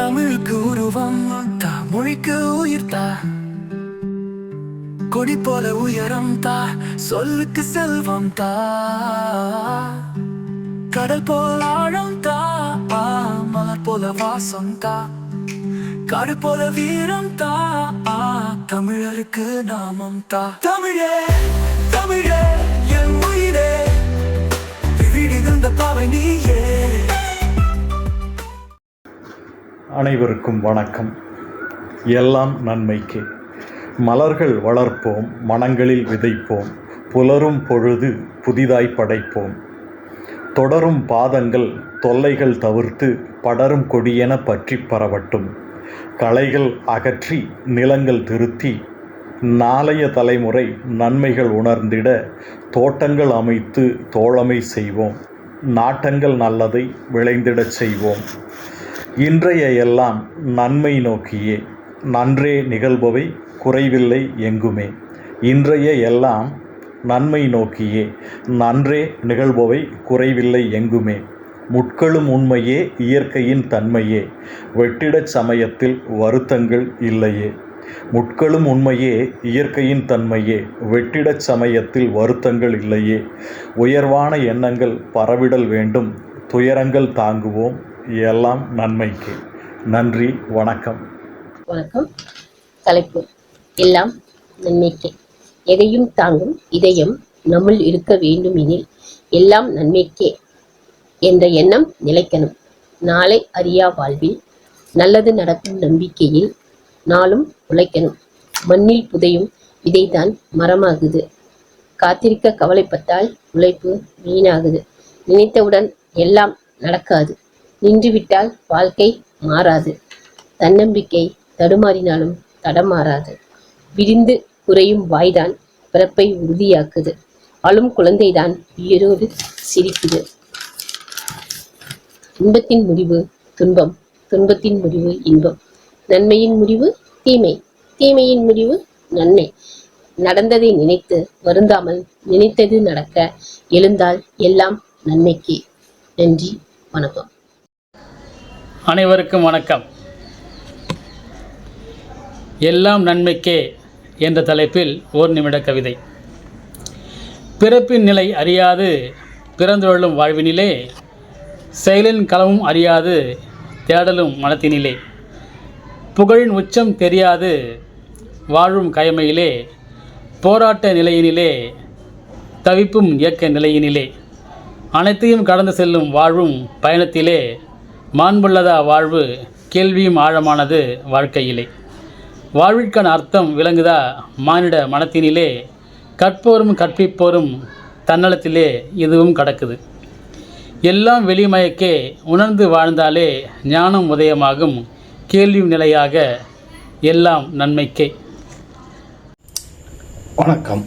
தமிழுக்கு உருவம் தா, மொழிக்கு உயிர் தா, கொடி போல உயரம் தா, சொல்லுக்கு செல்வம் தா, கடல் போல ஆழம் தா, மலர் போல வாசம் தா, காடு போல வீரம் தா, தமிழருக்கு நாமம் தா. தமிழே தமிழே என் உயிரே, விழிகின்ற பாவை நீயே. அனைவருக்கும் வணக்கம். எல்லாம் நன்மைக்கே. மலர்கள் வளர்ப்போம், மனங்களில் விதைப்போம், புலரும் பொழுது புதிதாய் படைப்போம். தொடரும் பாதங்கள் தொல்லைகள் தவிர்த்து படரும் கொடியென பற்றி பரவட்டும். களைகள் அகற்றி நிலங்கள் திருத்தி நாளைய தலைமுறை நன்மைகள் உணர்ந்திட தோட்டங்கள் அமைத்து தோழமை செய்வோம். நாட்டங்கள் நல்லதை விளைந்திடச் செய்வோம். இன்றைய எல்லாம் நன்மை நோக்கியே, நன்றே நிகழ்பவை குறைவில்லை எங்குமே. இன்றைய எல்லாம் நன்மை நோக்கியே, நன்றே நிகழ்பவை குறைவில்லை எங்குமே. முட்களும் உண்மையே, இயற்கையின் தன்மையே, வெட்டிடச் சமயத்தில் வருத்தங்கள் இல்லையே. முட்களும் உண்மையே, இயற்கையின் தன்மையே, வெட்டிடச் சமயத்தில் வருத்தங்கள் இல்லையே. உயர்வான எண்ணங்கள் பரவிடல் வேண்டும், துயரங்கள் தாங்குவோம், எல்லாம் நன்மைக்கே. நன்றி, வணக்கம். வணக்கம். தலைப்பு: எல்லாம் நன்மைக்கே. எதையும் தாங்கும் இதயம் நம்முள் இருக்க வேண்டும் எனில் எல்லாம் நன்மைக்கே என்ற எண்ணம் நிலைக்கணும். நாளை அறியா வாழ்வில் நல்லது நடக்கும் நம்பிக்கையில் நாளும் உழைக்கணும். மண்ணில் புதையும் விதைதான் மரமாகுது. காத்திருக்க கவலைப்பட்டால் உழைப்பு வீணாகுது. நினைத்தவுடன் எல்லாம் நடக்காது. நின்றுவிட்டால் வாழ்க்கை மாறாது. தன்னம்பிக்கை தடுமாறினாலும் தடமாறாது. விரிந்து குறையும் வாய்தான் பிறப்பை உறுதியாக்குது. அழும் குழந்தைதான் உயிரோடு சிரிக்குது. இன்பத்தின் முடிவு துன்பம், துன்பத்தின் முடிவு இன்பம். நன்மையின் முடிவு தீமை, தீமையின் முடிவு நன்மை. நடந்ததை நினைத்து வருந்தாமல் நினைத்தது நடக்க எழுந்தால் எல்லாம் நன்மைக்கே. நன்றி, வணக்கம். அனைவருக்கும் வணக்கம். எல்லாம் நன்மைக்கே என்ற தலைப்பில் ஓர் நிமிட கவிதை. பிறப்பின் நிலை அறியாது பிறந்தொழும் வாழ்வினிலே, செயலின் களமும் அறியாது தேடலும் மனத்தினிலே, புகழின் உச்சம் தெரியாது வாழும் கயமையிலே, போராட்ட நிலையினிலே தவிப்பும் இயக்க நிலையினிலே, அனைத்தையும் கடந்து செல்லும் வாழ்வும் பயணத்திலே, மாண்புள்ளதா வாழ்வு கேள்வியும் ஆழமானது வாழ்க்கையிலே. வாழ்விற்கான அர்த்தம் விளங்குதா மானிட மனத்தினிலே, கற்போரும் கற்பிப்போரும் தன்னலத்திலே இதுவும் கடக்குது. எல்லாம் வெளிமயக்கே உணர்ந்து வாழ்ந்தாலே ஞானம் உதயமாகும். கேள்வி நிலையாக எல்லாம் நன்மைக்கே. வணக்கம்.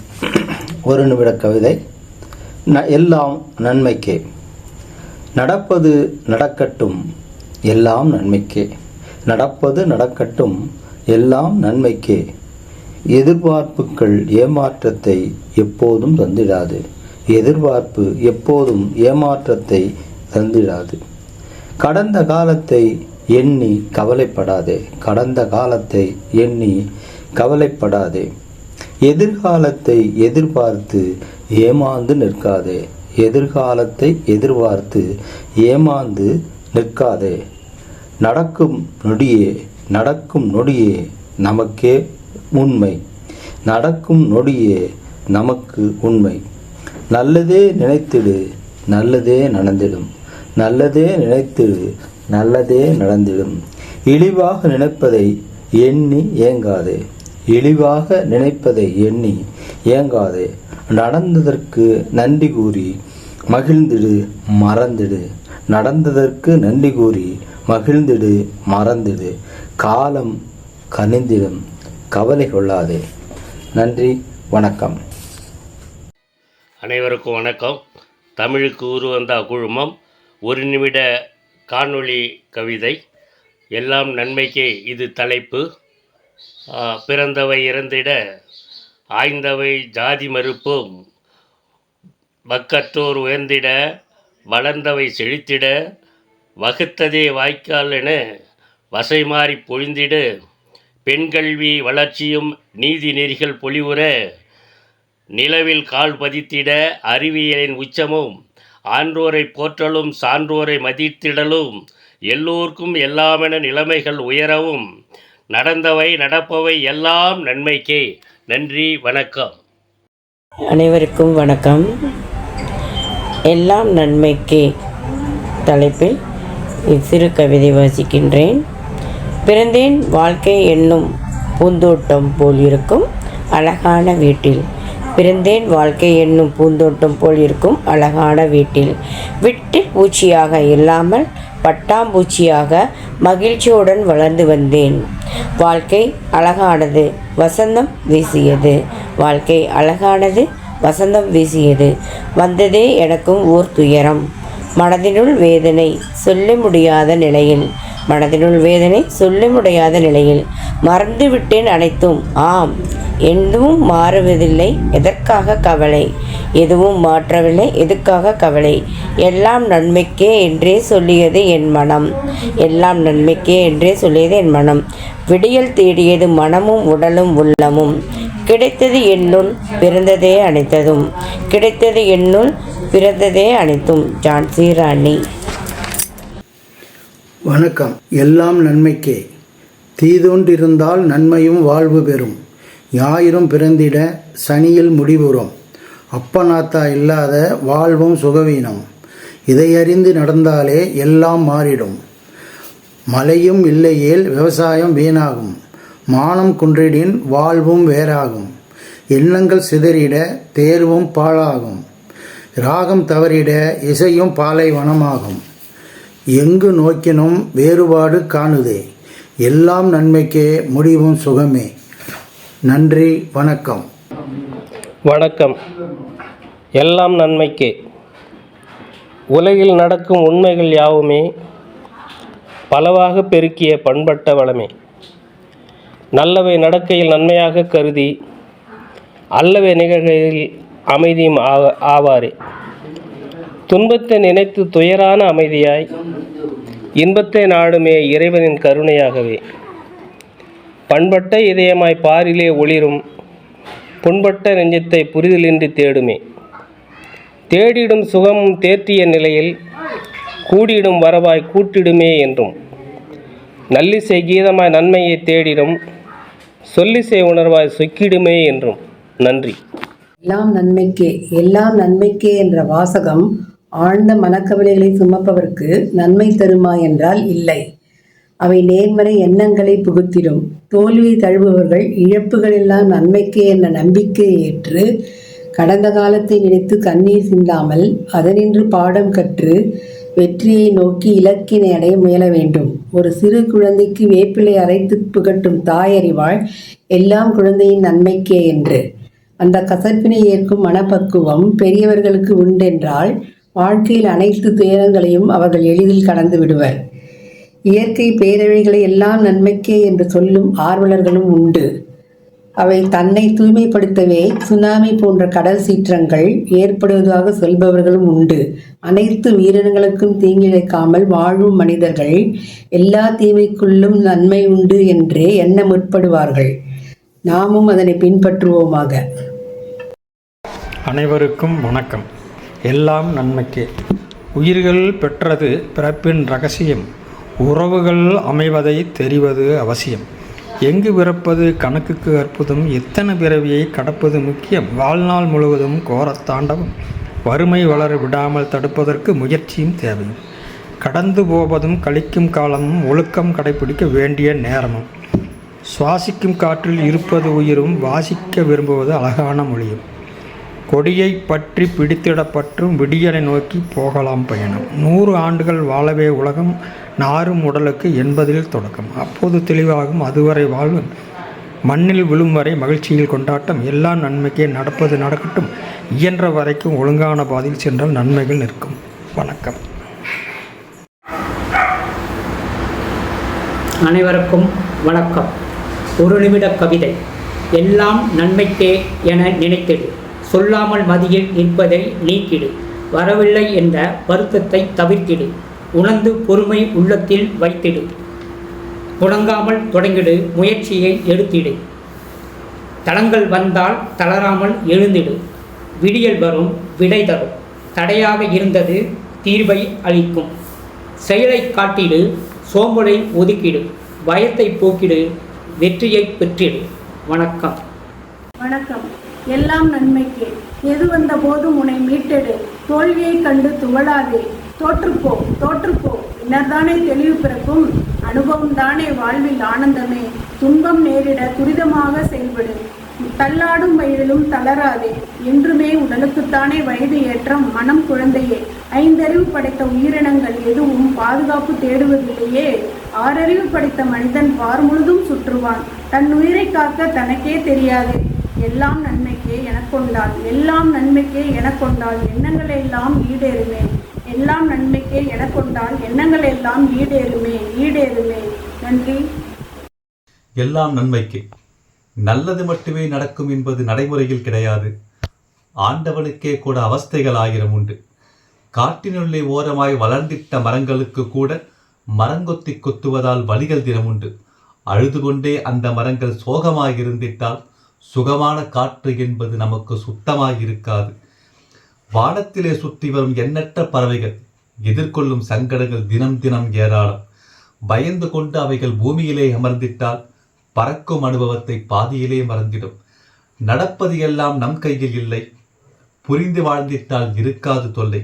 ஒரு நிமிட கவிதை. எல்லாம் நன்மைக்கே. நடப்பது நடக்கட்டும், எல்லாம் நன்மைக்கே. நடப்பது நடக்கட்டும், எல்லாம் நன்மைக்கே. எதிர்பார்ப்புகள் ஏமாற்றத்தை எப்போதும் தந்திடாது. எதிர்பார்ப்பு எப்போதும் ஏமாற்றத்தை தந்திடாது. கடந்த காலத்தை எண்ணி கவலைப்படாதே. கடந்த காலத்தை எண்ணி கவலைப்படாதே. எதிர்காலத்தை எதிர்பார்த்து ஏமாந்து நிற்காதே. எதிர்காலத்தை எதிர்பார்த்து ஏமாந்து நிற்காதே. நடக்கும் நொடியே, நடக்கும் நொடியே நமக்கே உண்மை. நடக்கும் நொடியே நமக்கு உண்மை. நல்லதே நினைத்திடு, நல்லதே நடந்திடும். நல்லதே நினைத்திடு, நல்லதே நடந்திடும். இழிவாக நினைப்பதை எண்ணி ஏங்காதே. இழிவாக நினைப்பதை எண்ணி ஏங்காதே. நடந்ததற்கு நன்றி கூறி மகிழ்ந்திடு, மறந்திடு. நடந்ததற்கு நன்றி கூறி மகிழ்ந்திடு, மறந்திடு. காலம் கனிந்திடும், கவலை கொள்ளாதே. நன்றி, வணக்கம். அனைவருக்கும் வணக்கம். தமிழுக்கு உருவந்தா குழுமம் ஒரு நிமிட காணொளி கவிதை. எல்லாம் நன்மைக்கே இது தலைப்பு. பிறந்தவை இறந்திட, ஆய்ந்தவை ஜாதி மறுப்போம். வக்கற்றோர் உயர்ந்திட, வளர்ந்தவை செழித்திட, வகுத்ததே வாய்க்கால் என வசை மாறி பொழிந்திடு பெண்கல்வி வளர்ச்சியும் நீதி நெறிகள் பொலிவுற நிலவில் கால் பதித்திட அறிவியலின் உச்சமும் ஆன்றோரை போற்றலும் சான்றோரை மதித்திடலும் எல்லோர்க்கும் எல்லாமென நிலைமைகள் உயரவும் நடந்தவை நடப்பவை எல்லாம் நன்மைக்கே. நன்றி, வணக்கம். அனைவருக்கும் வணக்கம். எல்லாம் நன்மைக்கே தலைப்பில் சிறு கவிதை வாசிக்கின்றேன். பிறந்தேன் வாழ்க்கை என்னும் பூந்தோட்டம் போல் இருக்கும் அழகான வீட்டில். பிறந்தேன் வாழ்க்கை என்னும் பூந்தோட்டம் போல் இருக்கும் அழகான வீட்டில். விட்டு பூச்சியாக இல்லாமல் பட்டாம்பூச்சியாக மகிழ்ச்சியுடன் வளர்ந்து வந்தேன். வாழ்க்கை அழகானது, வசந்தம் வீசியது. வாழ்க்கை அழகானது, வசந்தம் வீசியது. வந்ததே எனக்கும் ஓர் துயரம், மனதினுள் வேதனை சொல்ல முடியாத நிலையில். மனதினுள் வேதனை சொல்ல முடியாத நிலையில் மறந்துவிட்டேன் அனைத்தும். ஆம், எதுவும் மாறுவதில்லை, எதற்காக கவலை? எதுவும் மாற்றவில்லை, எதுக்காக கவலை? எல்லாம் நன்மைக்கே என்றே சொல்லியது என் மனம். எல்லாம் நன்மைக்கே என்றே சொல்லியது என் மனம். விடியல் தேடியது மனமும் உடலும் உள்ளமும். கிடைத்தது என்னுள் பிறந்ததே அனைத்ததும். கிடைத்தது என்னுள் பிறந்ததே அனைத்தும். ஜான்சி ராணி. வணக்கம். எல்லாம் நன்மைக்கே. தீதொன்றிருந்தால் நன்மையும் வாழ்வு பெறும். ஞாயிறும் பிறந்திட சனியில் முடிவுறும். அப்பனாத்தா இல்லாத வாழ்வும் சுகவீனம். இதையறிந்து நடந்தாலே எல்லாம் மாறிடும். மழையும் இல்லையேல் விவசாயம் வீணாகும். மானம் குன்றிடின் வாழ்வும் வேறாகும். எண்ணங்கள் சிதறிட தேர்வும் பாழாகும். ராகம் தவறிட இசையும் பாலைவனமாகும். எங்கு நோக்கினும் வேறுபாடு காணுதே. எல்லாம் நன்மைக்கே, முடிவும் சுகமே. நன்றி, வணக்கம். வணக்கம். எல்லாம் நன்மைக்கே. உலகில் நடக்கும் உண்மைகள் யாவுமே பலவாக பெருக்கிய பண்பட்ட வளமே. நல்லவை நடக்கையில் நன்மையாக கருதி அல்லவை நிகழ்கையில் அமைதியும் ஆவாரே. துன்பத்தை நினைத்து துயரான அமைதியாய் இன்பத்தை நாடுமே இறைவனின் கருணையாகவே. பண்பட்ட இதயமாய் பாரிலே ஒளிரும் புண்பட்ட நெஞ்சத்தை புரிதலின்றி தேடுமே. தேடிடும் சுகமும் தேற்றிய நிலையில் கூடிடும் வரவாய் கூட்டிடுமே என்றும். நல்லிசை கீதமாய் நன்மையை தேடிடும் சொல்லிசை உணர்வாய் சொக்கிடுமே என்றும். நன்றி. எல்லாம் நன்மைக்கே. எல்லாம் நன்மைக்கே என்ற வாசகம் ஆழ்ந்த மனக்கவலைகளை சுமப்பவர்க்கு நன்மை தருமா என்றால் இல்லை. அவை நேர்மறை எண்ணங்களை புகுத்திடும். தோல்வியை தழுவுபவர்கள் இழப்புகள் எல்லாம் நன்மைக்கே என்ற நம்பிக்கையை ஏற்று கடந்த காலத்தை நினைத்து கண்ணீர் சிந்தாமல் அதனின்று பாடம் கற்று வெற்றியை நோக்கி இலக்கினை அடைய முயல வேண்டும். ஒரு சிறு குழந்தைக்கு வேப்பிலை அரைத்து புகட்டும் தாயறிவாள் எல்லாம் குழந்தையின் நன்மைக்கே என்று. அந்த கசப்பினை ஏற்கும் மனப்பக்குவம் பெரியவர்களுக்கு உண்டென்றால் வாழ்க்கையில் அனைத்து துயரங்களையும் அவர்கள் எளிதில் கடந்து விடுவர். இயற்கை பேரவைகளை எல்லாம் நன்மைக்கே என்று சொல்லும் ஆர்வலர்களும் உண்டு. அவை தன்னை தூய்மைப்படுத்தவே சுனாமி போன்ற கடல் சீற்றங்கள் ஏற்படுவதாக சொல்பவர்களும் உண்டு. அனைத்து உயிரினங்களுக்கும் தீங்கிழைக்காமல் வாழும் மனிதர்கள் எல்லா தீமைக்குள்ளும் நன்மை உண்டு என்றே எண்ண முற்படுவார்கள். நாமும் அதனை பின்பற்றுவோமாக. அனைவருக்கும் வணக்கம். எல்லாம் நன்மைக்கே. உயிர்கள் பெற்றது பிறப்பின் ரகசியம். உறவுகள் அமைவதை தெரிவது அவசியம். எங்கு பிறப்பது கணக்குக்கு அற்புதம். எத்தனை பிறவியை கடப்பது முக்கியம். வாழ்நாள் முழுவதும் கோரத்தாண்டவும். வறுமை வளர விடாமல் தடுப்பதற்கு முயற்சியும் தேவையும். கடந்து போவதும் கழிக்கும் காலமும் ஒழுக்கம் கடைபிடிக்க வேண்டிய நேரமும். சுவாசிக்கும் காற்றில் இருப்பது உயிரும் வாசிக்க விரும்புவது அழகான மொழியும். கொடியை பற்றி பிடித்திடப்பற்றும் விடியலை நோக்கி போகலாம் பயணம். 100 ஆண்டுகள் வாழவே உலகம். நாரும் உடலுக்கு 80 தொடக்கம். அப்போது தெளிவாகும் அதுவரை வாழ்வு. மண்ணில் விழும் வரை மகிழ்ச்சியில் கொண்டாட்டம். எல்லாம் நன்மைக்கே. நடப்பது நடக்கட்டும். இயன்ற வரைக்கும் ஒழுங்கான பாதையில் சென்றால் நன்மைகள் நிற்கும். வணக்கம். அனைவருக்கும் வணக்கம். ஒரு நிமிட கவிதை. எல்லாம் நன்மைக்கே என நினைத்திடு. சொல்லாமல் மதியில் நிற்பதை நீக்கிடு. வரவில்லை என்ற வருத்தத்தை தவிர்த்திடு. உணர்ந்து பொறுமை உள்ளத்தில் வைத்திடு. முடங்காமல் தொடங்கிடு, முயற்சியை எடுத்திடு. தடங்கள் வந்தால் தளராமல் எழுந்திடு. விடியல் வரும், விடை தரும். தடையாக இருந்தது தீர்வை அளிக்கும். செயலை காட்டிடு, சோம்பலை ஒதுக்கிடு. பயத்தை போக்கிடு, வெற்றியை பெற்றிடு. வணக்கம். வணக்கம். எல்லாம் நன்மைக்கே. எது வந்த போதும் உன்னை மீட்டெடு. தோல்வியை கண்டு துவளாதே. தோற்றுப்போ தோற்றுப்போ, இன்னர்தானே தெளிவு பிறக்கும். அனுபவம் தானே வாழ்வில் ஆனந்தமே. துன்பம் நேரிட துரிதமாக செயல்படு. தள்ளாடும் வயதிலும் தளராதே. என்றுமே உடலுக்குத்தானே வயது ஏற்றம். மனம் குழந்தையே. 5 அறிவு படைத்த உயிரினங்கள் எதுவும் பாதுகாப்பு தேடுவதில்லையே. 6 அறிவு படைத்த மனிதன் பார் முழுதும் சுற்றுவான். தன் உயிரை காக்க தனக்கே தெரியாது. எல்லாம் நன்மைக்கே எனக்கொண்டால், எல்லாம் நன்மைக்கே எனக்கொண்டால் எண்ணங்கள் எல்லாம் ஈடேறுமே. எல்லாம் நன்மைக்கே எனக்கொண்டால் எண்ணங்கள் எல்லாம் ஈடேறுமே ஈடேறுமே. நன்றி. எல்லாம் நன்மைக்கு. நல்லது மட்டுமே நடக்கும் என்பது நடைமுறையில் கிடையாது. ஆண்டவனுக்கே கூட அவஸ்தைகள் 1000 உண்டு. காட்டினுள்ளே ஓரமாய் வளர்ந்திட்ட மரங்களுக்கு கூட மரங்கொத்தி கொத்துவதால் வலிகள் தினமுண்டு. அழுது கொண்டே அந்த மரங்கள் சோகமாயிருந்திட்டால் சுகமான காற்று என்பது நமக்கு சுத்தமாயிருக்காது. வானத்திலே சுற்றி வரும் எண்ணற்ற பறவைகள் எதிர்கொள்ளும் சங்கடங்கள் தினம் தினம் ஏராளம். பயந்து கொண்டு அவைகள் பூமியிலே அமர்ந்திட்டால் பறக்கும் அனுபவத்தை பாதியிலே மறந்திடும். நடப்பது எல்லாம் நம் கையில் இல்லை. புரிந்து வாழ்ந்திட்டால் இருக்காது தொல்லை.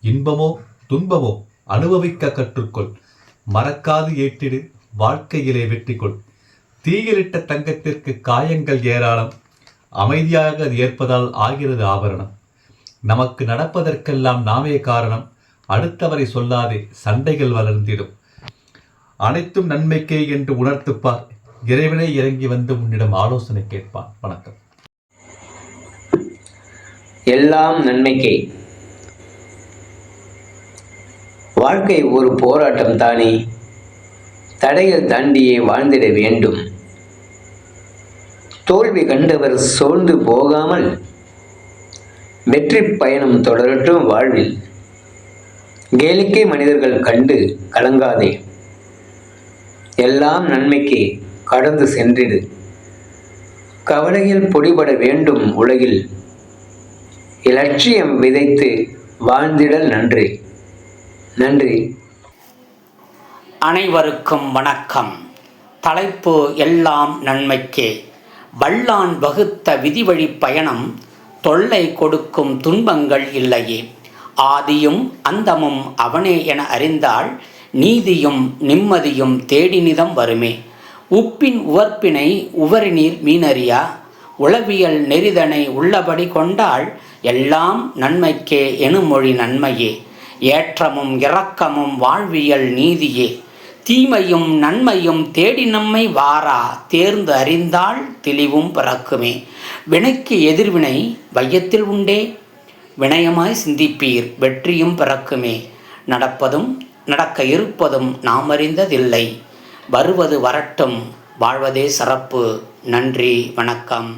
இன்பமோ துன்பமோ அனுபவிக்க கற்றுக்கொள். மறக்காது ஏற்றிடு, வாழ்க்கையிலே வெற்றிக்கொள். தீயிலிட்ட தங்கத்திற்கு காயங்கள் ஏராளம். அமைதியாக அது ஏற்பதால் ஆகிறது ஆபரணம். நமக்கு நடப்பதற்கெல்லாம் நாமே காரணம். அடுத்தவரை சொல்லாதே, சண்டைகள் வளர்ந்திடும். அனைத்தும் நன்மைக்கே என்று உணர்த்துப்பார். இறைவனே இறங்கி வந்து உன்னிடம் ஆலோசனை கேட்பான். வணக்கம். எல்லாம் நன்மைக்கே. வாழ்க்கை ஒரு போராட்டம் தானே. தடைகள் தாண்டியே வாழ்ந்திட வேண்டும். தோல்வி கண்டவர் சோர்ந்து போகாமல் வெற்றி பயணம் தொடரட்டும் வாழ்வில். கேளிக்கை மனிதர்கள் கண்டு கலங்காதே. எல்லாம் நன்மைக்கு கடந்து சென்றிடு. கவலையில் பொடிபட வேண்டும் உலகில். இலட்சியம் விதைத்து வாழ்ந்திடல் நன்றி. நன்றி. அனைவருக்கும் வணக்கம். தலைப்பு எல்லாம் நன்மைக்கே. வல்லான் வகுத்த விதிவழி பயணம். தொல்லை கொடுக்கும் துன்பங்கள் இல்லையே. ஆதியும் அந்தமும் அவனே என அறிந்தால் நீதியும் நிம்மதியும் தேடினிதம் வருமே. உப்பின் உவர்ப்பினை உவரிநீர் மீனறியா. உளவியல் நெறிதனை உள்ளபடி கொண்டால் எல்லாம் நன்மைக்கே எனுமொழி நன்மையே. ஏற்றமும் இரக்கமும் வாழ்வியல் நீதியே. தீமையும் நன்மையும் தேடி நம்மை வாரா. தேர்ந்து அறிந்தால் தெளிவும் பிறக்குமே. வினைக்கு எதிர்வினை வையத்தில் உண்டே. வினயமாய் சிந்திப்பீர், வெற்றியும் பிறக்குமே. நடப்பதும் நடக்க இருப்பதும் நாம் அறிந்ததில்லை. வருவது வரட்டும், வாழ்வதே சிறப்பு. நன்றி. வணக்கம்.